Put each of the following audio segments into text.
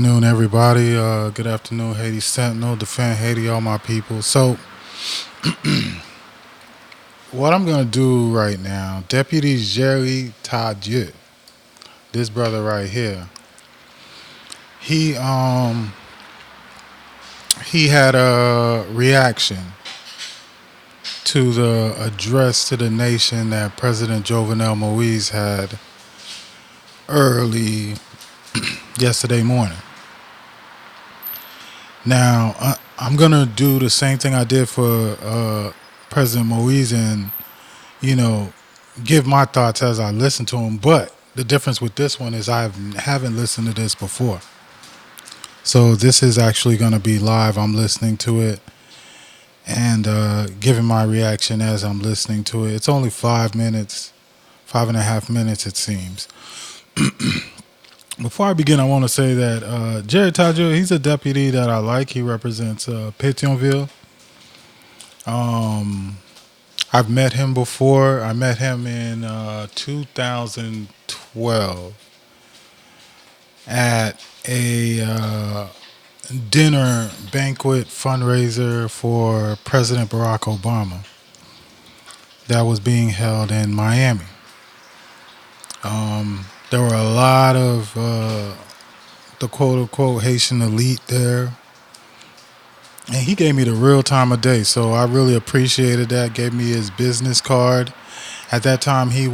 Afternoon, everybody. Good afternoon, Haiti Sentinel, defend Haiti, all my people. So, what I'm gonna do right now, Deputy Jerry Tardieu, this brother right here, he um he had a reaction to the address to the nation that President Jovenel Moise had early yesterday morning. Now, I'm gonna do the same thing I did for President Moise and you know, give my thoughts as I listen to him. But the difference with this one is haven't listened to this before. So this is actually going to be live. I'm listening to it and giving my reaction as I'm listening to it. It's only 5 minutes, 5.5 minutes, it seems. Before I begin, I want to say that Jerry Tardieu, he's a deputy that I like. He represents Petion-Ville. Um, I've met him before. I met him in 2012 at a dinner banquet fundraiser for President Barack Obama that was being held in Miami. There were a lot of the quote unquote Haitian elite there. And he gave me the real time of day, so I really appreciated that. Gave me his business card. At that time, he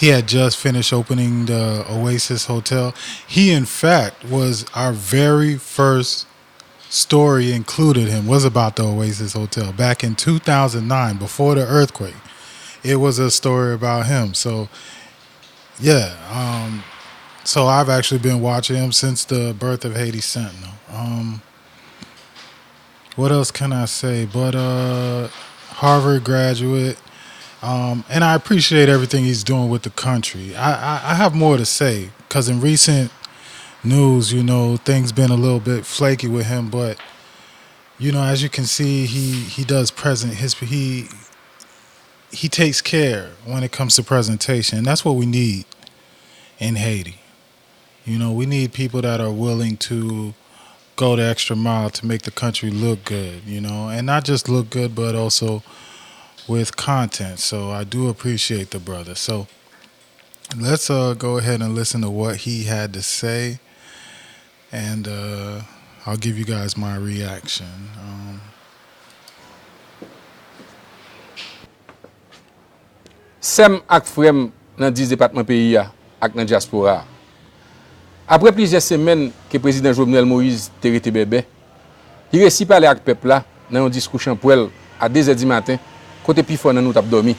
had just finished opening the Oasis Hotel. He, in fact, was our very first story included him was about the Oasis Hotel back in 2009, before the earthquake. It was a story about him. So, yeah. So I've actually been watching him since the birth of Haiti Sentinel. What else can I say? But Harvard graduate, and I appreciate everything he's doing with the country. I have more to say because in recent news, things been a little bit flaky with him. But as you can see, he does present his he takes care when it comes to presentation. And that's what we need in Haiti. We need people that are willing to go the extra mile to make the country look good, and not just look good, but also with content. So I do appreciate the brother. So let's go ahead and listen to what he had to say, and I'll give you guys my reaction. Sem ak frem dans 10 départements pays ak dans diaspora. Après plusieurs semaines que président Jovenel Moise te rete bébé, il réussit parler avec peuple là dans un discours champouel à 2h du matin, côté pi fort dans nous t'a dormi.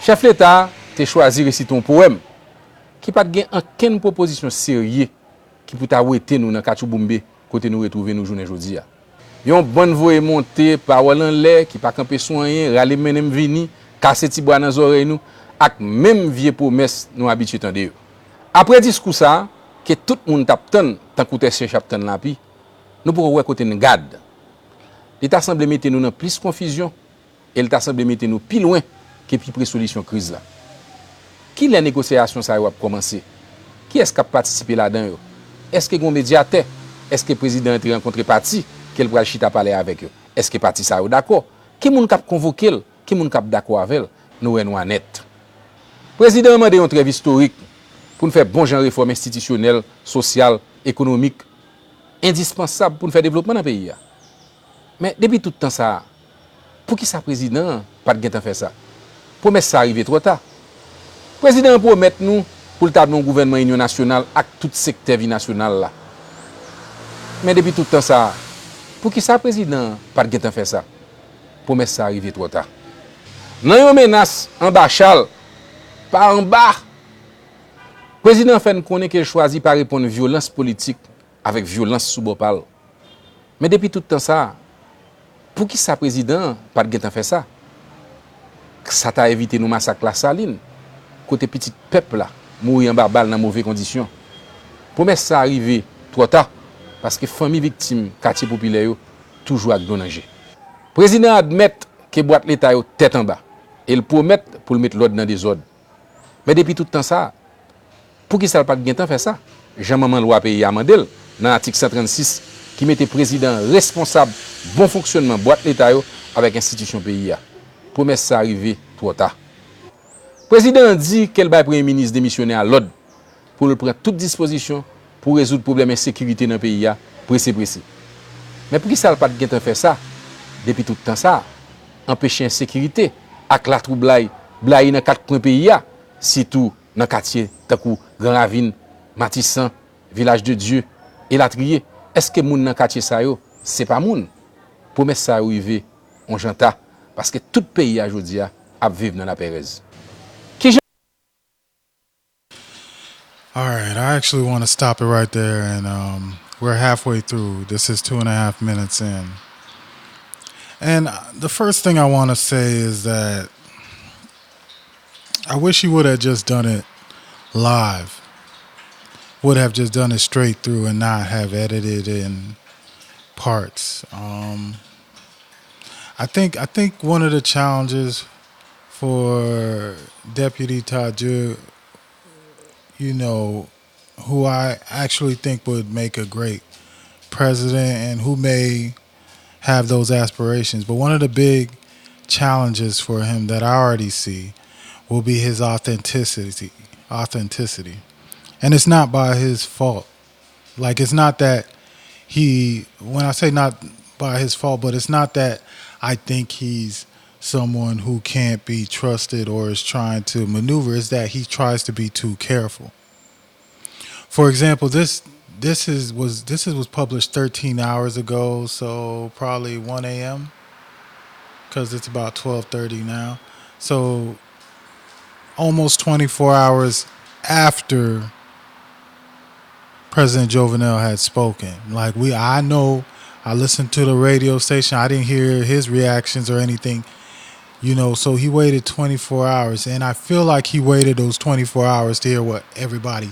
Chef l'État te choisi réciter un poème qui pas gen aucune proposition sérieuse qui pour ta wete nous dans Kachouboumbe côté nous retrouver nous journée jodi a. Yon bonne voie monter parole en l'air qui pas camper soin rale menem vini casser ti bois dans oreille nous ak même vieux promesse nous habitué tande. Après discours ça que tout le monde tape tant que chef chaptan la pi, nous pourrons voir côté nous garde. L'état semble mettre nous dans plus confusion et l'état semble mettre nous plus loin que plus près solution crise là. Qui les négociations ça va commencer? Qui est-ce qui a participé là-dedans? Est-ce que gon médiateur? Est-ce que le président a rencontré parti qu'elle va chita parler avec eux? Est-ce que parti ça d'accord? Qui moun k'ap convoquer? Qui moun k'ap d'accord avec? Nous net. Président a demandé une trêve historique pour nous faire bon genre de réforme institutionnelle, sociale, économique, indispensable pour nous faire développement dans le pays. Mais depuis tout le temps ça, pour qui ça président pas de temps faire ça? Promet ça arriver trop tard. Président promet nous pour le tableau un gouvernement union nationale avec tout secteur vie national là. Mais depuis tout le temps ça, pour qui ça président pas de temps faire ça? Promet ça arriver trop tard. Nan yon menace en bas chal, pas en bas. Président fait connaît qu'il choisit par répondre violence politique avec violence sous bopal. Mais depuis tout le temps ça, pour qui ça président pas de temps faire ça? Ça t'a évité nous massacre la saline. Côté petit peuple là, mourir en bas balle dans mauvaises conditions. Promet ça arriver trop tard parce que famille victime quartier populaire toujours avec danger. Président admet que boîte l'état yo tête en bas et il promet pour mettre l'ordre dans des ordres. Mais depuis tout le temps ça, pour qui ça pas de temps faire ça? Jean-Maman loi pays amendel dans l'article 136 qui mettait président responsable bon fonctionnement boîte l'État avec institution pays. Promesse ça arrivé trop tard. Président dit qu'elle va premier ministre démissionner à l'ordre pour le prendre toute disposition pour résoudre le problème d'insécurité dans le pays pressé. Mais pour qui ça n'a pas de faire ça depuis tout le temps ça empêcher l'insécurité avec la trouble blaye dans quatre coins pays surtout dans le quartier takou Grand Ravine, Matissan, Village de Dieu et Latrier. Est-ce que moun dans quartier ça yo c'est pas moun promesse ça arrivé on janta parce que tout pays aujourd'hui a vivre dans la Pérez. All right, I actually want to stop it right there, and we're halfway through. This is 2.5 minutes in. And the first thing I want to say is that I wish he would have just done it live, would have just done it straight through and not have edited in parts. I think one of the challenges for Deputy Tardieu, who I actually think would make a great president and who may have those aspirations. But one of the big challenges for him that I already see will be his authenticity. And it's not by his fault. Like, it's not that when I say not by his fault, but it's not that I think he's someone who can't be trusted or is trying to maneuver, is that he tries to be too careful. For example, this was published 13 hours ago, so probably 1 a.m. because it's about 12:30 now. So almost 24 hours after President Jovenel had spoken. I listened to the radio station. I didn't hear his reactions or anything. So he waited 24 hours, and I feel like he waited those 24 hours to hear what everybody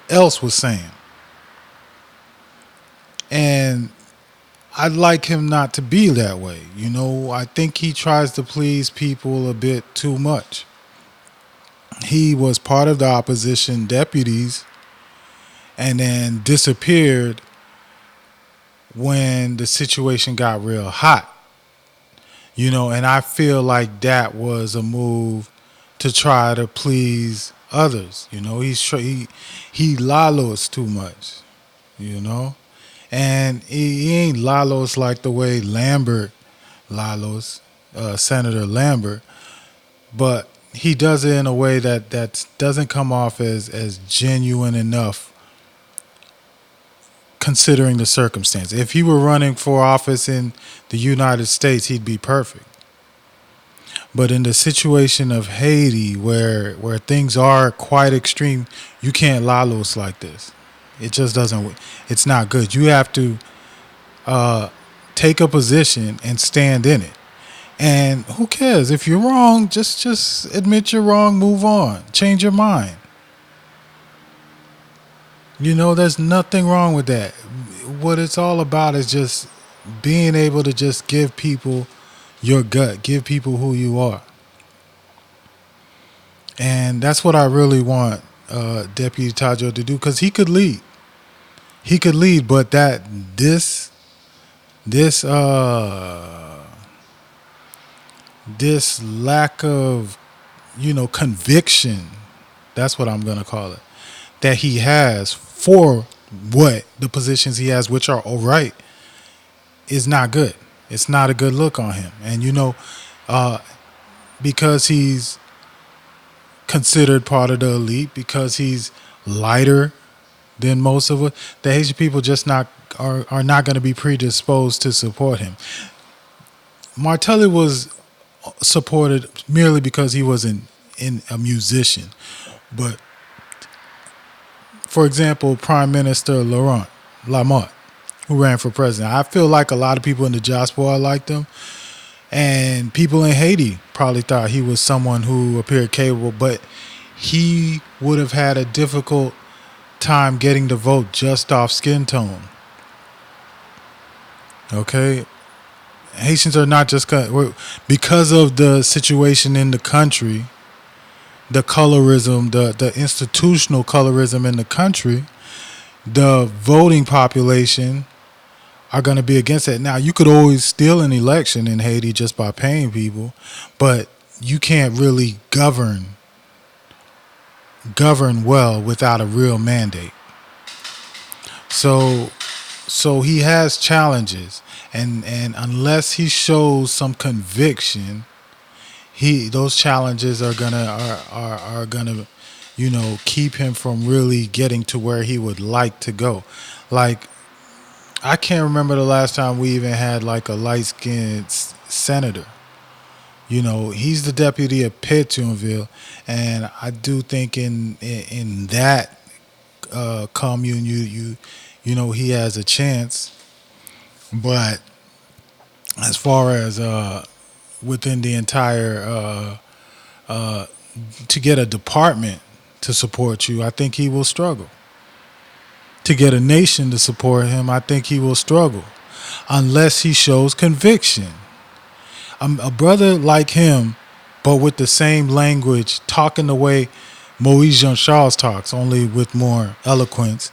else was saying. And I'd like him not to be that way. I think he tries to please people a bit too much. He was part of the opposition deputies and then disappeared when the situation got real hot. And I feel like that was a move to try to please others. He lalos too much, and he ain't lalos like the way Lambert lalos, Senator Lambert, but he does it in a way that doesn't come off as genuine enough considering the circumstance. If he were running for office in the United States, he'd be perfect. But in the situation of Haiti, where things are quite extreme, you can't lalos like this. It just doesn't. It's not good. You have to take a position and stand in it. And who cares if you're wrong? Just admit you're wrong. Move on. Change your mind. There's nothing wrong with that. What it's all about is just being able to just give people your gut, give people who you are. And that's what I really want Deputy Tardieu to do, because he could lead. He could lead, but this lack of, conviction, that's what I'm going to call it, that he has for what the positions he has, which are all right, is not good. It's not a good look on him. And, because he's considered part of the elite, because he's lighter than most of us, the Haitian people just are not going to be predisposed to support him. Martelly was supported merely because he was in a musician. But for example, Prime Minister Lamont, who ran for president, I feel like a lot of people in the diaspora liked him, and people in Haiti probably thought he was someone who appeared capable, but he would have had a difficult time getting the vote just off skin tone. Okay? Haitians are not just because of the situation in the country, the colorism, the institutional colorism in the country. the voting population are going to be against it. Now, you could always steal an election in Haiti just by paying people, but you can't really govern well without a real mandate. So he has challenges, and unless he shows some conviction, those challenges are gonna keep him from really getting to where he would like to go. Like, I can't remember the last time we even had like a light skinned senator. He's the deputy of Petion-Ville, and I do think in that commune, he has a chance. But as far as within the entire to get a department to support you, I think he will struggle. To get a nation to support him, I think he will struggle unless he shows conviction. A brother like him, but with the same language, talking the way Moise Jean Charles talks, only with more eloquence.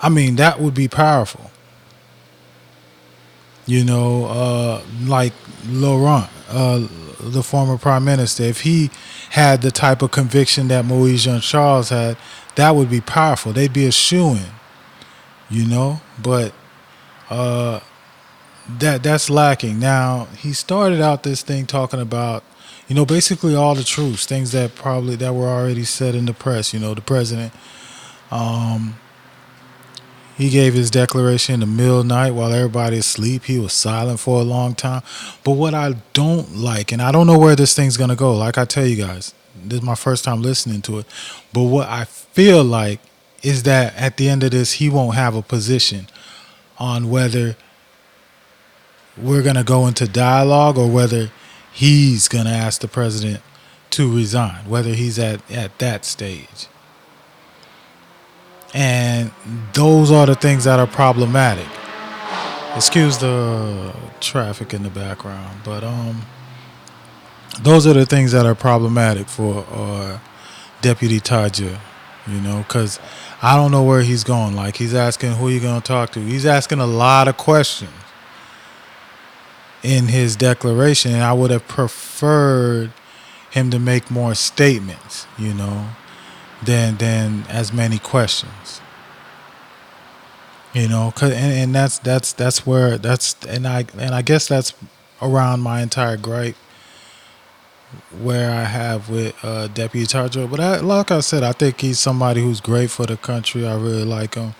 I mean, that would be powerful. Like Laurent, the former prime minister, if he had the type of conviction that Moise Jean Charles had, that would be powerful. They'd be a shoo-in. But that's lacking. Now, he started out this thing talking about, basically all the truths, things that were already said in the press. The president, he gave his declaration in the middle of the night while everybody is asleep. He was silent for a long time. But what I don't like, and I don't know where this thing's going to go, like I tell you guys, this is my first time listening to it. But what I feel like is that at the end of this, he won't have a position on whether we're going to go into dialogue or whether he's going to ask the president to resign, whether he's at that stage. And those are the things that are problematic. Excuse the traffic in the background, but those are the things that are problematic for Deputy Tardieu, because I don't know where he's going. Like, he's asking who you going to talk to. He's asking a lot of questions in his declaration, and I would have preferred him to make more statements, than as many questions. And that's where I guess that's around my entire gripe where I have with Deputy Tardieu. But like I said, I think he's somebody who's great for the country. I really like him,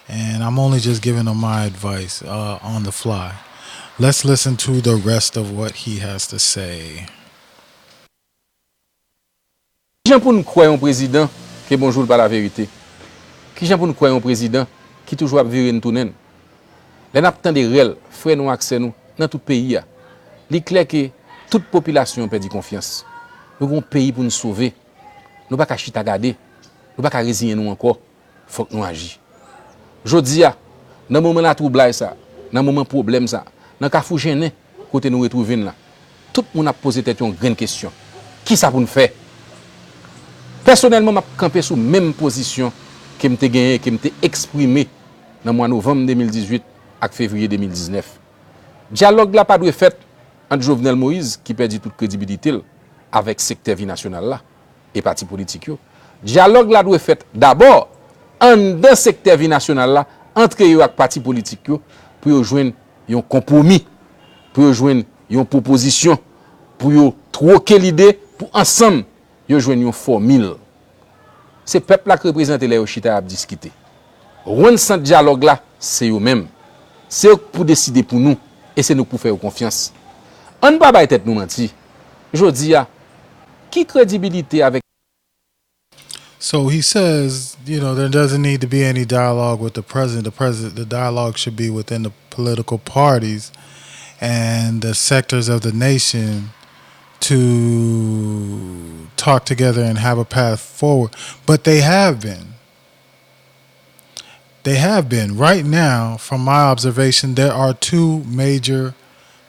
and I'm only just giving him my advice on the fly. Let's listen to the rest of what he has to say. Qui j'en pour nous croire un président qui est bonjour par la vérité? Qui j'en pour nous croire un président qui toujours a viré nous tourner? Les n'a pas de réel, frère nous accès nous dans tout pays. Il est clair que toute population perd confiance. Nous avons un pays pour nous sauver. Nous ne pouvons pas chita garder. Nous ne pouvons pas résigner nous encore. Il faut que nous agissions. Jodi a, dans le moment la trouble ça, dans le moment problème ça, dans le cas fou gêné, côté nous retrouver là. Tout le monde a posé tête une grande question. Qui ça pour nous faire? Personnellement, je campé sous même position que m'te gagné, que m'te exprimé dans le mois de novembre 2018 et février 2019. Dialogue là pas doit fait entre Jovenel Moise qui perdit toute crédibilité avec secteur vie national là et parti politique yo. Dialogue là doit fait d'abord en dans secteur vie national là entre yo ak parti politique yo pour joindre un compromis, pour joindre une proposition, pour troquer l'idée pour ensemble yo joindre une formule. C'est peuple là qui représente les chita à discuter. Rendre sans dialogue là, c'est eux même. C'est eux pour décider pour nous et c'est nous pour faire confiance. On ne peut pas tête nous mentir. Je dis qui crédibilité avec. So he says, there doesn't need to be any dialogue with the president. The dialogue should be within the political parties and the sectors of the nation to talk together and have a path forward. But they have been. They have been. Right now, from my observation, there are two major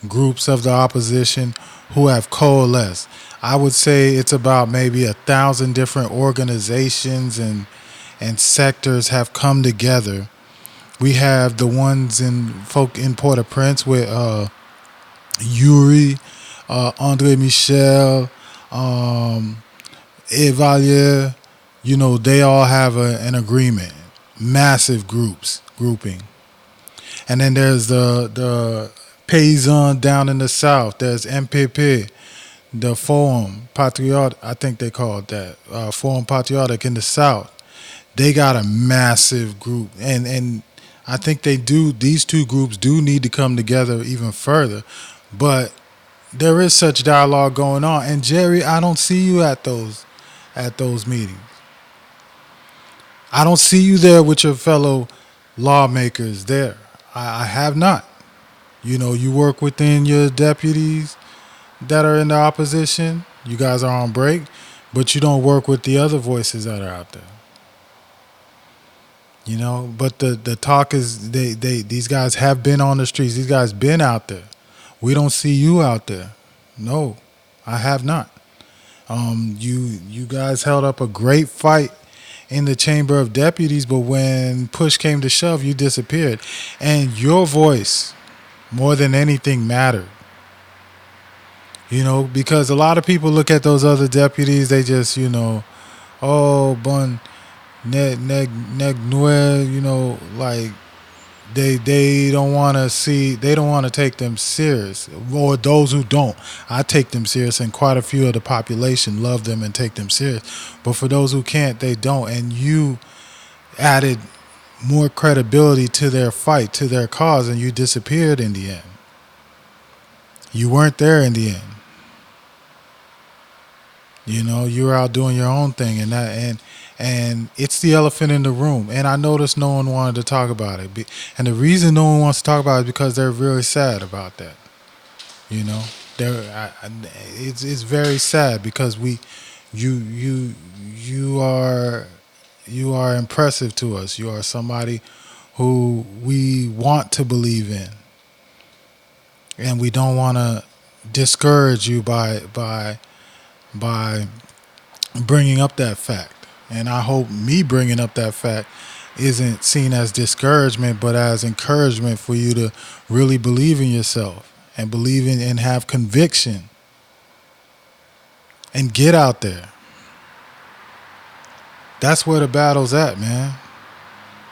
groups of the opposition who have coalesced. I would say it's about maybe 1,000 different organizations and and sectors have come together. We have the ones in Port-au-Prince with Yuri, Andre Michel, um, Evalier. You know, they all have an agreement. Massive grouping. And then there's the Paysan down in the south. There's MPP, the Forum Patriote, I think they call it that. Forum Patriotic in the south. They got a massive group, and I think they do. These two groups do need to come together even further, but there is such dialogue going on. And Jerry, I don't see you at those meetings. I don't see you there with your fellow lawmakers there. I have not. You know, you work within your deputies that are in the opposition. You guys are on break, but you don't work with the other voices that are out there. You know, but the talk is these guys have been on the streets. These guys been out there. We don't see you out there. No, I have not. You guys held up a great fight in the Chamber of Deputies, but when push came to shove, you disappeared, and your voice more than anything mattered. You know, because a lot of people look at those other deputies, they just, oh, bon, neg noir, like they don't want to see, they don't want to take them serious, or those who don't, I take them serious, and quite a few of the population love them and take them serious, but for those who can't, they don't. And you added more credibility to their fight, to their cause, and you disappeared in the end. You weren't there in the end. You know, you were out doing your own thing, and it's the elephant in the room. And I noticed no one wanted to talk about it. And the reason no one wants to talk about it is because they're really sad about that. You know, it's very sad because you are impressive to us. You are somebody who we want to believe in, and we don't want to discourage you by bringing up that fact. And I hope me bringing up that fact isn't seen as discouragement, but as encouragement for you to really believe in yourself and believe in and have conviction and get out there. That's where the battle's at, man.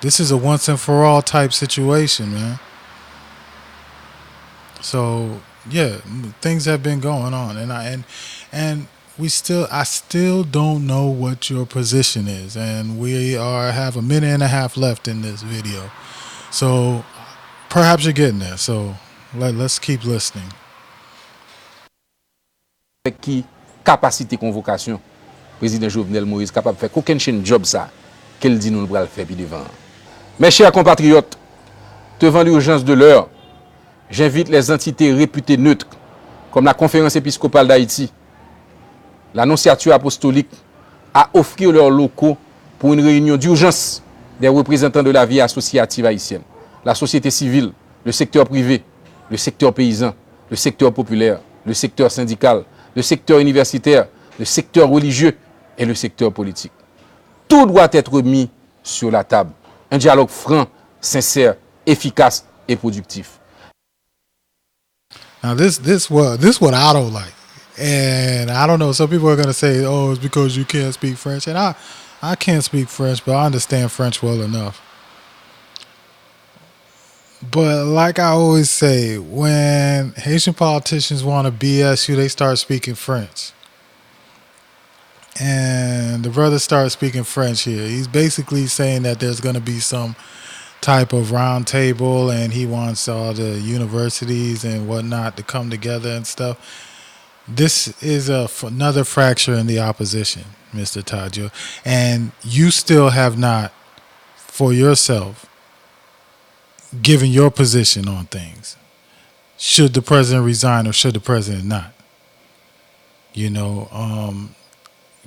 This is a once and for all type situation, man. So yeah, things have been going on, and I still don't know what your position is, and we have a minute and a half left in this video, so perhaps you're getting there. So let's keep listening. Qui capacité convocation, président Jovenel Moïse capable de faire aucun chaîne job ça, qu'elle dit nous le faire puis devant. Mes chers compatriotes, devant l'urgence de l'heure, j'invite les entités réputées neutres, comme la Conférence épiscopale d'Haïti, l'Annonciature apostolique, à offrir leurs locaux pour une réunion d'urgence des représentants de la vie associative haïtienne, la société civile, le secteur privé, le secteur paysan, le secteur populaire, le secteur syndical, le secteur universitaire, le secteur religieux et le secteur politique. Tout doit être mis sur la table. Un dialogue franc, sincère, efficace et productif. Now this what I don't like, and I don't know. Some people are gonna say, "Oh, it's because you can't speak French," and I can't speak French, but I understand French well enough. But like I always say, when Haitian politicians want to BS you, they start speaking French. And the brother starts speaking French here. He's basically saying that there's going to be some type of round table, and he wants all the universities and whatnot to come together and stuff. This is another fracture in the opposition, Mr. Tardieu. And you still have not, for yourself, given your position on things. Should the president resign or should the president not? You know,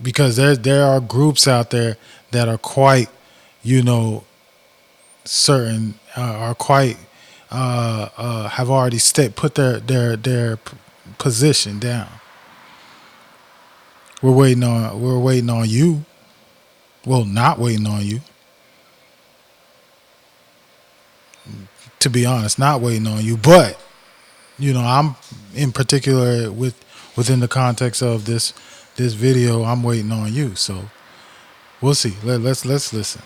because there are groups out there that are quite, certain, are quite, have already put their position down. We're waiting on you. Well, not waiting on you. to be honest, not waiting on you. But I'm in particular within the context of this video. I'm waiting on you. So we'll see. Let's listen.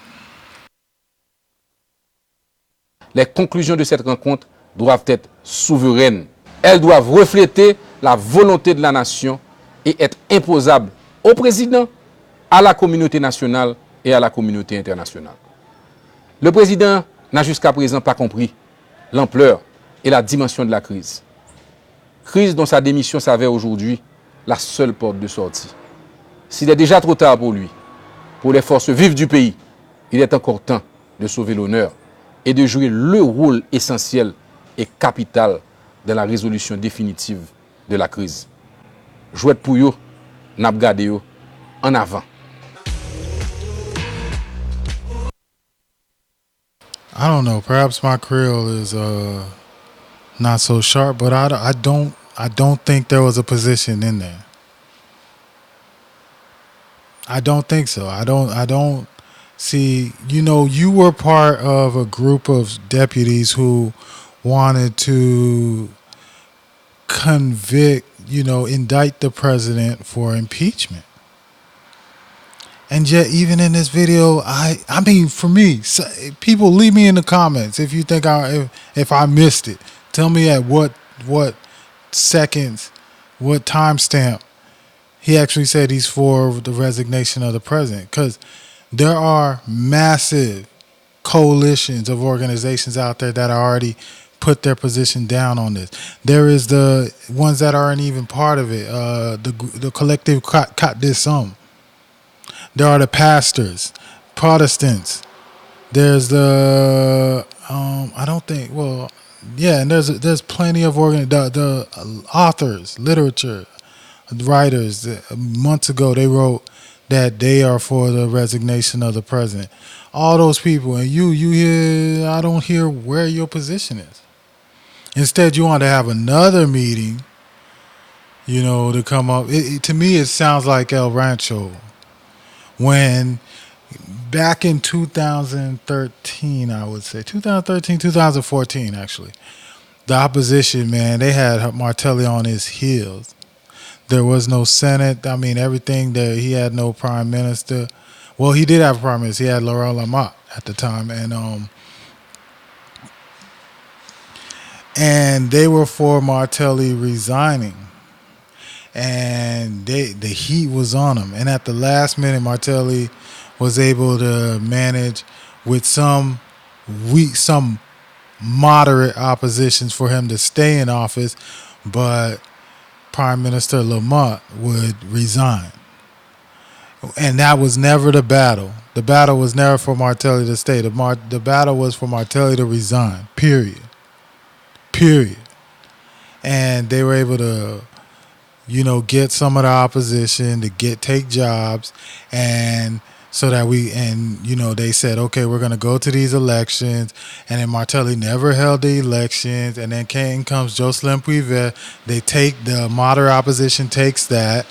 Les conclusions de cette rencontre doivent être souveraines. Elles doivent refléter la volonté de la nation et être imposables au président, à la communauté nationale et à la communauté internationale. Le président n'a jusqu'à présent pas compris l'ampleur et la dimension de la crise. Crise dont sa démission s'avère aujourd'hui la seule porte de sortie. S'il est déjà trop tard pour lui, pour les forces vives du pays, il est encore temps de sauver l'honneur et de jouer le rôle essentiel et capital dans la résolution définitive de la crise. Jouet pour yo, nap gade yo, en avant. I don't know. Perhaps my Creole is not so sharp, but I don't think there was a position in there. I don't think so. I don't see. You were part of a group of deputies who wanted to convict, indict the president for impeachment. And yet, even in this video, I mean, for me, people leave me in the comments if you think if I missed it. Tell me at what seconds, what timestamp he actually said he's for the resignation of the president. Because there are massive coalitions of organizations out there that are already put their position down on this. There is the ones that aren't even part of it. The collective Cat des Some. There are the pastors, Protestants. There's the I don't think yeah, and there's plenty of the authors, literature, writers. Months ago they wrote that they are for the resignation of the president. All those people, and you hear, I don't hear where your position is. Instead, you want to have another meeting, to come up. To me, it sounds like El Rancho when back in 2013, I would say 2013, 2014, actually, the opposition, man, they had Martelli on his heels. There was no Senate. I mean, everything that he had no prime minister. Well, he did have a prime minister. He had Laurent Lamont at the time, and they were for Martelli resigning. And the heat was on him. And at the last minute, Martelli was able to manage with some moderate oppositions for him to stay in office, but Prime Minister Lamont would resign. And that was never the battle. The battle was never for Martelli to stay. The battle was for Martelli to resign, period. And they were able to get some of the opposition to take jobs, and so that they said, okay, we're going to go to these elections. And then Martelli never held the elections. And then comes Jocelyn Puivet. They take the moderate opposition takes that,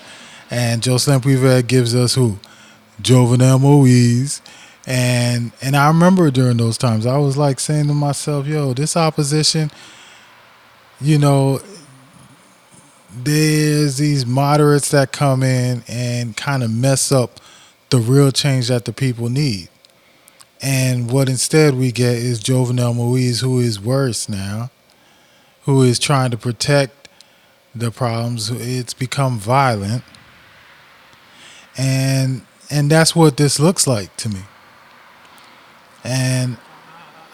and Jocelyn Puivet gives us who? Jovenel Moise. And I remember during those times, I was like saying to myself, yo, this opposition, there's these moderates that come in and kind of mess up the real change that the people need. And what instead we get is Jovenel Moise, who is worse now, who is trying to protect the problems. It's become violent. And that's what this looks like to me. And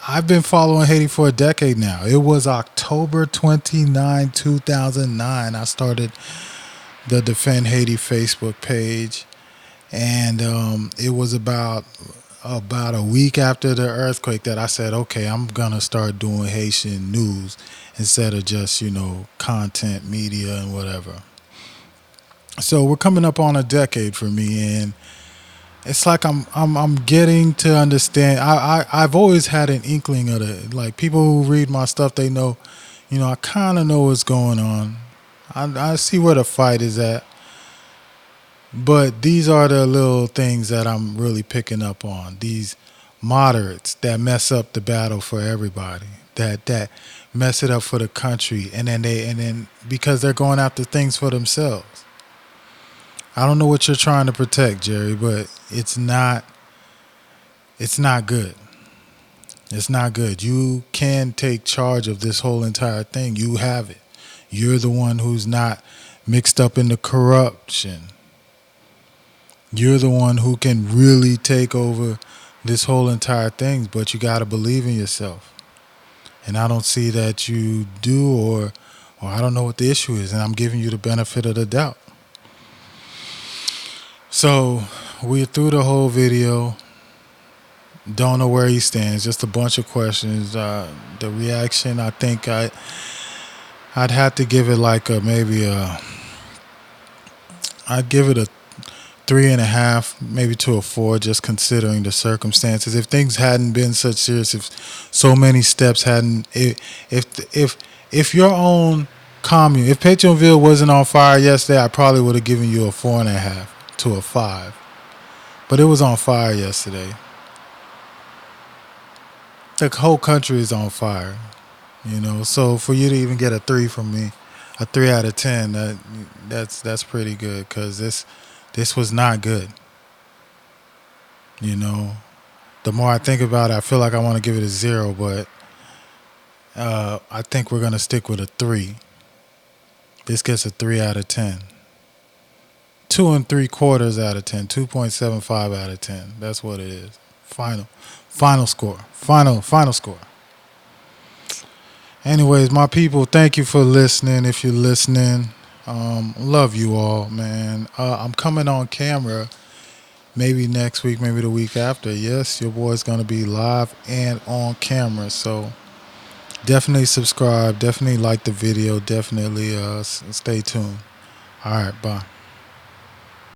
I've been following Haiti for a decade now. It was October 29, 2009. I started the Defend Haiti Facebook page. And it was about a week after the earthquake that I said, okay, I'm going to start doing Haitian news instead of just, content, media, and whatever. So we're coming up on a decade for me, and it's like I'm getting to understand. I've always had an inkling of it. Like, people who read my stuff, they know, I kind of know what's going on. I see where the fight is at. But these are the little things that I'm really picking up on. These moderates that mess up the battle for everybody, that mess it up for the country, and then because they're going after things for themselves. I don't know what you're trying to protect, Jerry, but it's not good. It's not good. You can take charge of this whole entire thing. You have it. You're the one who's not mixed up in the corruption. You're the one who can really take over this whole entire thing, but you got to believe in yourself. And I don't see that you do, or I don't know what the issue is, and I'm giving you the benefit of the doubt. So we're through the whole video. Don't know where he stands. Just a bunch of questions. The reaction, I think I'd have to give it like I'd give it a 3.5, maybe to a 4, just considering the circumstances. If things hadn't been such serious, if so many steps hadn't, if your own commune, if Petion-Ville wasn't on fire yesterday, I probably would have given you a 4.5 to a 5. But it was on fire yesterday. The whole country is on fire, So for you to even get a 3 from me, a 3 out of 10, that's pretty good, because this was not good. The more I think about it, I feel like I want to give it a 0, but I think we're gonna stick with a 3. This gets a 3 out of 10. 2.75 out of 10. 2.75 out of 10. That's what it is. Final score. Final score. Anyways, my people, thank you for listening. If you're listening, love you all, man. I'm coming on camera maybe next week, maybe the week after. Yes, your boy's going to be live and on camera. So definitely subscribe. Definitely like the video. Definitely stay tuned. All right, bye.